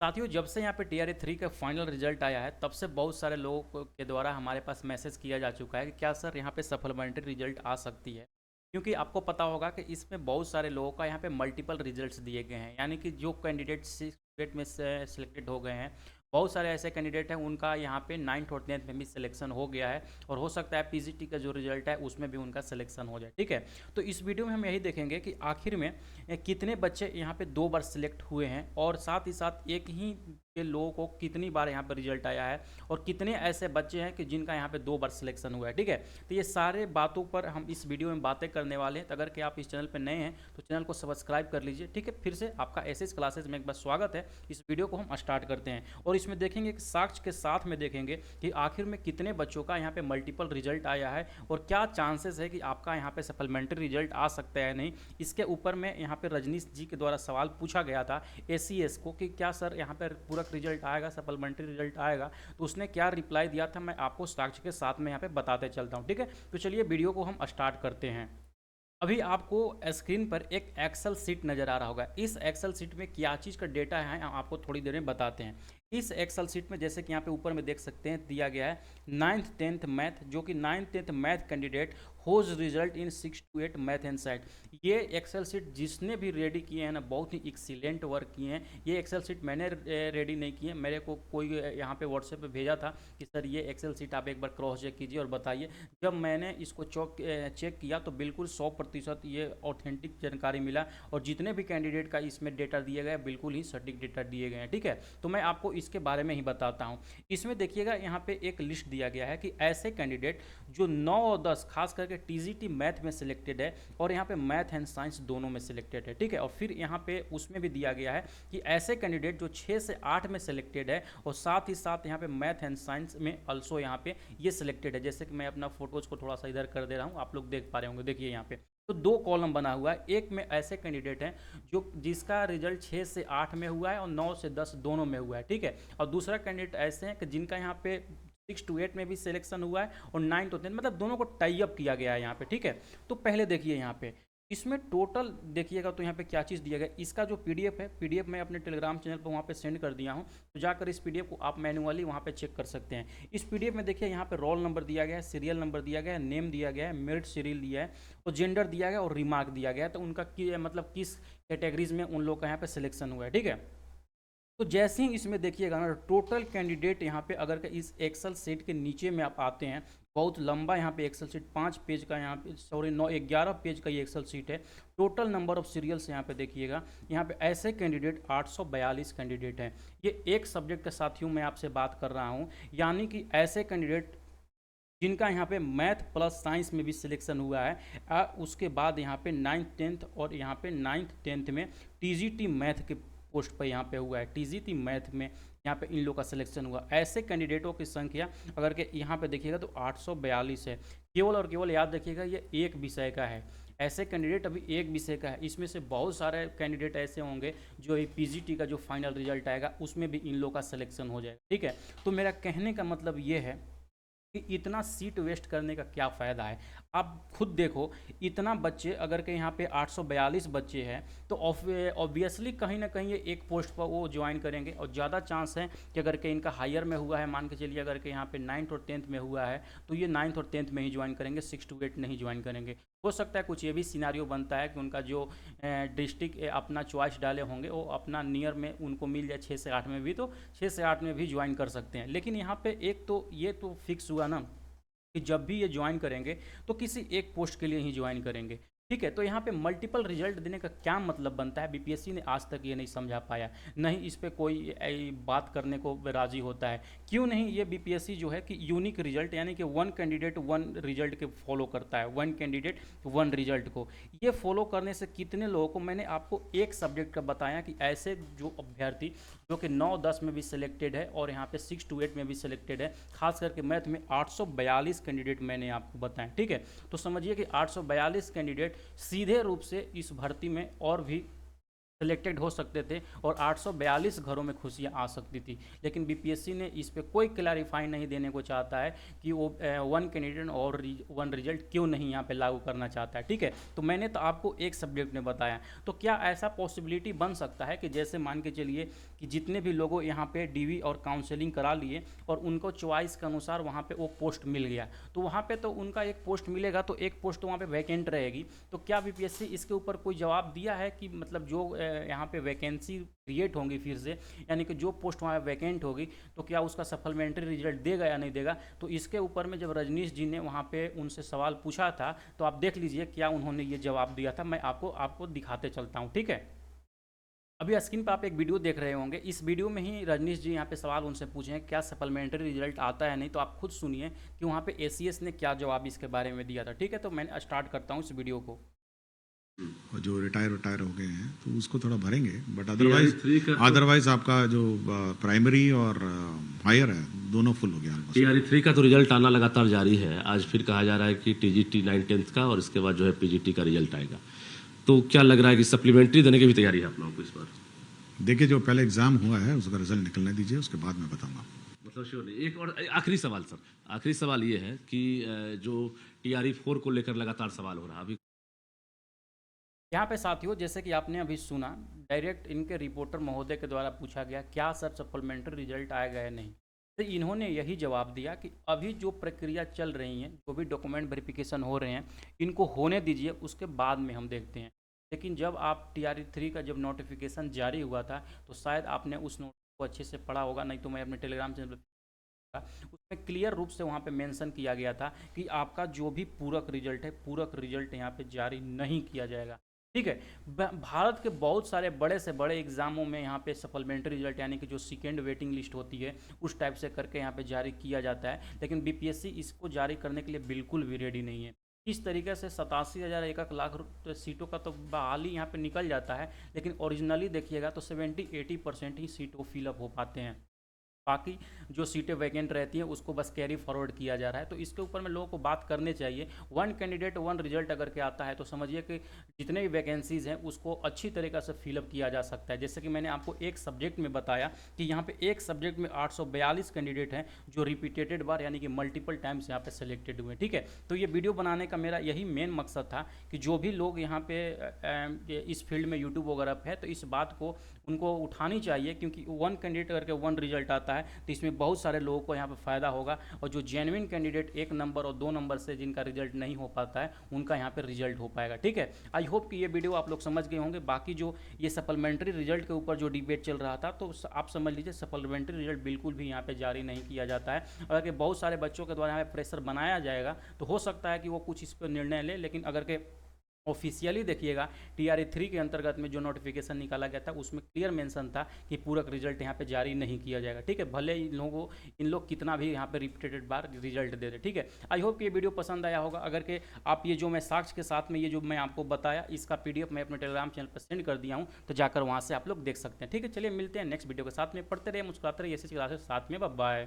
साथियों, जब से यहाँ पे टीआरई 3 का फाइनल रिजल्ट आया है तब से बहुत सारे लोगों के द्वारा हमारे पास मैसेज किया जा चुका है कि क्या सर यहाँ पे सप्लीमेंट्री रिजल्ट आ सकती है। क्योंकि आपको पता होगा कि इसमें बहुत सारे लोगों का यहाँ पे मल्टीपल रिजल्ट्स दिए गए हैं, यानी कि जो कैंडिडेट स्टेट में से सिलेक्टेड हो गए हैं, बहुत सारे ऐसे कैंडिडेट हैं उनका यहाँ पे 9th और 10th में भी सिलेक्शन हो गया है और हो सकता है पीजीटी का जो रिजल्ट है उसमें भी उनका सिलेक्शन हो जाए। ठीक है, तो इस वीडियो में हम यही देखेंगे कि आखिर में कितने बच्चे यहाँ पे 2 बार सिलेक्ट हुए हैं और साथ ही साथ एक ही के लोगों को कितनी बार यहाँ पर रिजल्ट आया है और कितने ऐसे बच्चे हैं कि जिनका यहाँ पे 2 बार सिलेक्शन हुआ है। ठीक है, तो ये सारे बातों पर हम इस वीडियो में बातें करने वाले हैं। तो अगर कि आप इस चैनल पर नए हैं तो चैनल को सब्सक्राइब कर लीजिए। ठीक है, फिर से आपका एसएस क्लासेस में एक बार स्वागत है। इस वीडियो को हम स्टार्ट करते हैं और इसमें देखेंगे कि साक्ष्य के साथ में देखेंगे कि आखिर में कितने बच्चों का यहाँ पे मल्टीपल रिजल्ट आया है और क्या चांसेस है कि आपका यहाँ पे सप्लीमेंट्री रिजल्ट आ सकता है नहीं। इसके ऊपर में यहाँ पे रजनीश जी के द्वारा सवाल पूछा गया था एसीएस को कि क्या सर यहाँ पर पूरक रिजल्ट आएगा, सप्लीमेंट्री रिजल्ट आएगा, तो उसने क्या रिप्लाई दिया था मैं आपको साक्ष्य के साथ में यहाँ पे बताते चलता हूँ। ठीक है, तो चलिए वीडियो को हम स्टार्ट करते हैं। अभी आपको स्क्रीन पर एक एक्सेल सीट नज़र आ रहा होगा। इस एक्सेल सीट में क्या चीज़ का डेटा है हम आपको थोड़ी देर में बताते हैं। इस एक्सेल सीट में जैसे कि यहाँ पे ऊपर में देख सकते हैं दिया गया है 9th 10th मैथ, जो कि 9th 10th math candidate whose result in 6 to 8 math and side. ये एक्सेल सीट जिसने भी रेडी किए हैं ना, बहुत ही एक्सीलेंट वर्क किए हैं। ये एक्सेल सीट मैंने रेडी नहीं की है, मेरे को कोई यहाँ पे व्हाट्सएप पे भेजा था कि सर ये एक्सेल सीट आप एक बार क्रॉस चेक कीजिए और बताइए। जब मैंने इसको चेक किया तो बिल्कुल 100% ये ऑथेंटिक जानकारी मिला और जितने भी कैंडिडेट का इसमें डेटा दिए गए बिल्कुल ही सटीक डेटा दिए गए हैं। ठीक है, तो मैं आपको इसके बारे में ही बताता हूँ। इसमें देखिएगा यहाँ पे एक लिस्ट दिया गया है कि ऐसे कैंडिडेट जो 9 और 10 खास करके टीजीटी मैथ में सिलेक्टेड है और यहाँ पे मैथ एंड साइंस दोनों में सिलेक्टेड है। ठीक है, और फिर यहाँ पे उसमें भी दिया गया है कि ऐसे कैंडिडेट जो 6 से 8 में सिलेक्टेड है और साथ ही साथ यहाँ पे मैथ एंड साइंस में अल्सो यहाँ पे ये सिलेक्टेड है। जैसे कि मैं अपना फोटोज को थोड़ा सा इधर कर दे रहा हूँ, आप लोग देख पा रहे होंगे। देखिए यहाँ पे तो 2 कॉलम बना हुआ है। एक में ऐसे कैंडिडेट हैं जो जिसका रिजल्ट 6 से 8 में हुआ है और 9 से 10 दोनों में हुआ है। ठीक है, और दूसरा कैंडिडेट ऐसे हैं कि जिनका यहाँ पे 6 to 8 में भी सिलेक्शन हुआ है और 9 to 10 मतलब दोनों को टाई अप किया गया है यहाँ पे। ठीक है, तो पहले देखिए यहाँ पे इसमें टोटल देखिएगा तो यहाँ पे क्या चीज़ दिया गया। इसका जो पीडीएफ है, पीडीएफ मैं अपने टेलीग्राम चैनल पर वहाँ पे सेंड कर दिया हूँ, तो जाकर इस पीडीएफ को आप मैन्युअली वहाँ पे चेक कर सकते हैं। इस पीडीएफ में देखिए यहाँ पे रोल नंबर दिया गया है, सीरियल नंबर दिया गया है, नेम दिया गया है, मेरिट सीरियल दिया है और जेंडर दिया गया और रिमार्क दिया गया है, तो उनका मतलब किस कैटेगरीज में उन लोग का यहाँ पे सिलेक्शन हुआ है। ठीक है, तो जैसे ही इसमें देखिएगा ना टोटल कैंडिडेट यहाँ पे अगर इस एक्सेल सीट के नीचे में आप आते हैं, बहुत लंबा यहाँ पे एक्सेल सीट 5 पेज का, यहाँ पे सॉरी 11 पेज का ये एक्सेल सीट है। टोटल नंबर ऑफ सीरियल्स यहाँ पे देखिएगा, यहाँ पे ऐसे कैंडिडेट 842 कैंडिडेट हैं। ये एक सब्जेक्ट के साथियों मैं आपसे बात कर रहा हूँ, यानी कि ऐसे कैंडिडेट जिनका यहाँ पे मैथ प्लस साइंस में भी सिलेक्शन हुआ है। उसके बाद यहाँ पे 9th 10th और यहाँ पे 9th 10th में टीजीटी मैथ के पोस्ट पर यहाँ पे हुआ है। टीजीटी मैथ में यहाँ पे इन लोग का सिलेक्शन हुआ। ऐसे कैंडिडेटों की संख्या अगर के यहाँ पे देखिएगा तो 842 है। केवल और केवल याद रखिएगा ये एक विषय का है। ऐसे कैंडिडेट अभी एक विषय का है, इसमें से बहुत सारे कैंडिडेट ऐसे होंगे जो ये पीजीटी का जो फाइनल रिजल्ट आएगा उसमें भी इन लोग का सिलेक्शन हो जाएगा। ठीक है, तो मेरा कहने का मतलब ये है कि इतना सीट वेस्ट करने का क्या फ़ायदा है। आप खुद देखो, इतना बच्चे अगर के यहाँ पे 842 बच्चे हैं तो ऑब्वियसली कहीं ना कहीं ये एक पोस्ट पर वो ज्वाइन करेंगे और ज़्यादा चांस है कि अगर के इनका हायर में हुआ है, मान के चलिए अगर के यहाँ पे 9th और 10th में हुआ है तो ये 9th और 10th में ही ज्वाइन करेंगे, 6 to 8 नहीं ज्वाइन करेंगे। हो सकता है कुछ ये भी सिनारियो बनता है कि उनका जो डिस्ट्रिक्ट अपना चॉइस डाले होंगे वो अपना नियर में उनको मिल जाए 6 से 8 में भी, तो 6 से 8 में भी ज्वाइन कर सकते हैं। लेकिन यहाँ पे एक तो ये तो फिक्स हुआ ना कि जब भी ये ज्वाइन करेंगे तो किसी एक पोस्ट के लिए ही ज्वाइन करेंगे। ठीक है, तो यहाँ पे मल्टीपल रिजल्ट देने का क्या मतलब बनता है, बीपीएससी ने आज तक ये नहीं समझा पाया, नहीं इस पर कोई बात करने को राजी होता है। क्यों नहीं, ये बीपीएससी जो है कि यूनिक रिजल्ट यानी कि 1 कैंडिडेट 1 रिजल्ट के फॉलो करता है, 1 कैंडिडेट 1 रिजल्ट को। ये फॉलो करने से कितने लोगों को, मैंने आपको एक सब्जेक्ट का बताया कि ऐसे जो अभ्यर्थी जो कि 9-10 में भी सिलेक्टेड है और यहाँ पे 6 to 8 में भी सिलेक्टेड है, खास करके मैथ में 842 कैंडिडेट मैंने आपको बताया। ठीक है, तो समझिए कि 842 कैंडिडेट सीधे रूप से इस भर्ती में और भी सिलेक्टेड हो सकते थे और 842 घरों में खुशियां आ सकती थी। लेकिन बीपीएससी ने इस पे कोई क्लैरिफाई नहीं देने को चाहता है कि वो वन कैंडिडेट और वन रिजल्ट क्यों नहीं यहाँ पे लागू करना चाहता है। ठीक है, तो मैंने तो आपको एक सब्जेक्ट में बताया, तो क्या ऐसा पॉसिबिलिटी बन सकता है कि जैसे मान के चलिए कि जितने भी लोगों यहाँ पे डीवी और काउंसलिंग करा लिए और उनको चॉइस के अनुसार वहाँ पे वो पोस्ट मिल गया, तो वहाँ पे तो उनका एक पोस्ट मिलेगा तो एक पोस्ट वहाँ पे वैकेंट रहेगी। तो क्या बीपीएससी इसके ऊपर कोई जवाब दिया है कि मतलब जो यहाँ पे वैकेंसी क्रिएट होंगी फिर से, यानी कि जो पोस्ट वहाँ वैकेंट होगी, तो क्या उसका सप्लीमेंट्री रिजल्ट देगा या नहीं देगा? तो इसके ऊपर में जब रजनीश जी ने वहाँ पे उनसे सवाल पूछा था, तो आप देख लीजिए क्या उन्होंने ये जवाब दिया था। मैं आपको दिखाते चलता हूँ, ठीक है। अभी स्क्रीन पर आप एक वीडियो देख रहे होंगे, इस वीडियो में ही रजनीश जी यहाँ पे सवाल उनसे पूछे हैं क्या सप्लीमेंट्री रिजल्ट आता है नहीं, तो आप खुद सुनिए कि वहाँ पे एसीएस ने क्या जवाब इसके बारे में दिया था। ठीक है, तो मैं स्टार्ट करता हूँ इस वीडियो को। और जो रिटायर हो गए हैं तो उसको थोड़ा भरेंगे, बट अदरवाइज आपका जो प्राइमरी और हायर है दोनों फुल हो गया। TRE3 का तो रिजल्ट आना लगातार जारी है। आज फिर कहा जा रहा है कि TGT 9-10 का और इसके बाद जो है PGT का रिजल्ट आएगा। तो क्या लग रहा है कि सप्लीमेंट्री देने की भी तैयारी है आप लोगों को इस बार? देखिए, जो पहले एग्जाम हुआ है उसका रिजल्ट निकलने दीजिए, उसके बाद मैं बताऊंगा। मतलब श्योर नहीं। एक और आखिरी सवाल सर, आखिरी सवाल ये है कि जो TRE4 को लेकर लगातार सवाल हो रहा है अभी। यहाँ पे साथियों, जैसे कि आपने अभी सुना, डायरेक्ट इनके रिपोर्टर महोदय के द्वारा पूछा गया क्या सर सप्लीमेंट्री रिजल्ट आएगा या नहीं, तो इन्होंने यही जवाब दिया कि अभी जो प्रक्रिया चल रही है, जो भी डॉक्यूमेंट वेरिफिकेशन हो रहे हैं, इनको होने दीजिए, उसके बाद में हम देखते हैं। लेकिन जब आप TRE3 का जब नोटिफिकेशन जारी हुआ था, तो शायद आपने उस नोट को अच्छे से पढ़ा होगा, नहीं तो मैं अपने टेलीग्राम चैनल उसमें क्लियर रूप से वहाँ पे मेंशन किया गया था कि आपका जो भी पूरक रिजल्ट है, पूरक रिजल्ट यहाँ पे जारी नहीं किया जाएगा। ठीक है, भारत के बहुत सारे बड़े से बड़े एग्जामों में यहाँ पे सप्लीमेंट्री रिजल्ट यानी कि जो सेकेंड वेटिंग लिस्ट होती है उस टाइप से करके यहाँ पे जारी किया जाता है, लेकिन बीपीएससी इसको जारी करने के लिए बिल्कुल भी रेडी नहीं है। इस तरीके से 87,000 एक लाख सीटों का तो बहाली यहाँ पे निकल जाता है, लेकिन ओरिजिनली देखिएगा तो 70-80% ही सीट वो फिलअप हो पाते हैं। बाकी जो सीटें वैकेंट रहती हैं उसको बस कैरी फॉरवर्ड किया जा रहा है। तो इसके ऊपर में लोगों को बात करने चाहिए। वन कैंडिडेट वन रिजल्ट अगर के आता है तो समझिए कि जितने भी वैकेंसीज़ हैं उसको अच्छी तरीक़े से फिलअप किया जा सकता है। जैसे कि मैंने आपको एक सब्जेक्ट में बताया कि यहाँ पे एक सब्जेक्ट में 842 कैंडिडेट हैं जो रिपीटेटेड बार यानी कि मल्टीपल टाइम्स यहाँ पे सेलेक्टेड हुए। ठीक है, तो ये वीडियो बनाने का मेरा यही मेन मकसद था कि जो भी लोग यहाँ पे इस फील्ड में यूट्यूब वगैरह है तो इस बात को उनको उठानी चाहिए, क्योंकि वन कैंडिडेट करके वन रिजल्ट आता है तो इसमें बहुत सारे लोगों को यहाँ पे फ़ायदा होगा, और जो जेन्युइन कैंडिडेट 1 नंबर और 2 नंबर से जिनका रिजल्ट नहीं हो पाता है उनका यहाँ पे रिजल्ट हो पाएगा। ठीक है, आई होप कि ये वीडियो आप लोग समझ गए होंगे। बाकी जो ये सप्लीमेंट्री रिजल्ट के ऊपर जो डिबेट चल रहा था, तो आप समझ लीजिए सप्लीमेंट्री रिजल्ट बिल्कुल भी यहाँ पे जारी नहीं किया जाता है। और अगर बहुत सारे बच्चों के द्वारा यहाँ पे प्रेशर बनाया जाएगा तो हो सकता है कि वो कुछ इस पर निर्णय ले, लेकिन अगर के ऑफिशियली देखिएगा TRE3 के अंतर्गत में जो नोटिफिकेशन निकाला गया था उसमें क्लियर मेंशन था कि पूरक रिजल्ट यहाँ पे जारी नहीं किया जाएगा। ठीक है, भले इन लोग कितना भी यहाँ पे रिपीटेड बार रिजल्ट दे दे। ठीक है, आई होप कि ये वीडियो पसंद आया होगा। अगर के आप ये जो मैं साक्ष्य के साथ में ये जो मैं आपको बताया इसका PDF मैं अपने टेलीग्राम चैनल पर सेंड कर दिया हूँ, तो जाकर वहाँ से आप लोग देख सकते हैं। ठीक है, चलिए मिलते हैं नेक्स्ट वीडियो के साथ में। पढ़ते रहे, मुस्कुराते रहिए, ऐसी क्लासेस साथ में। बाय।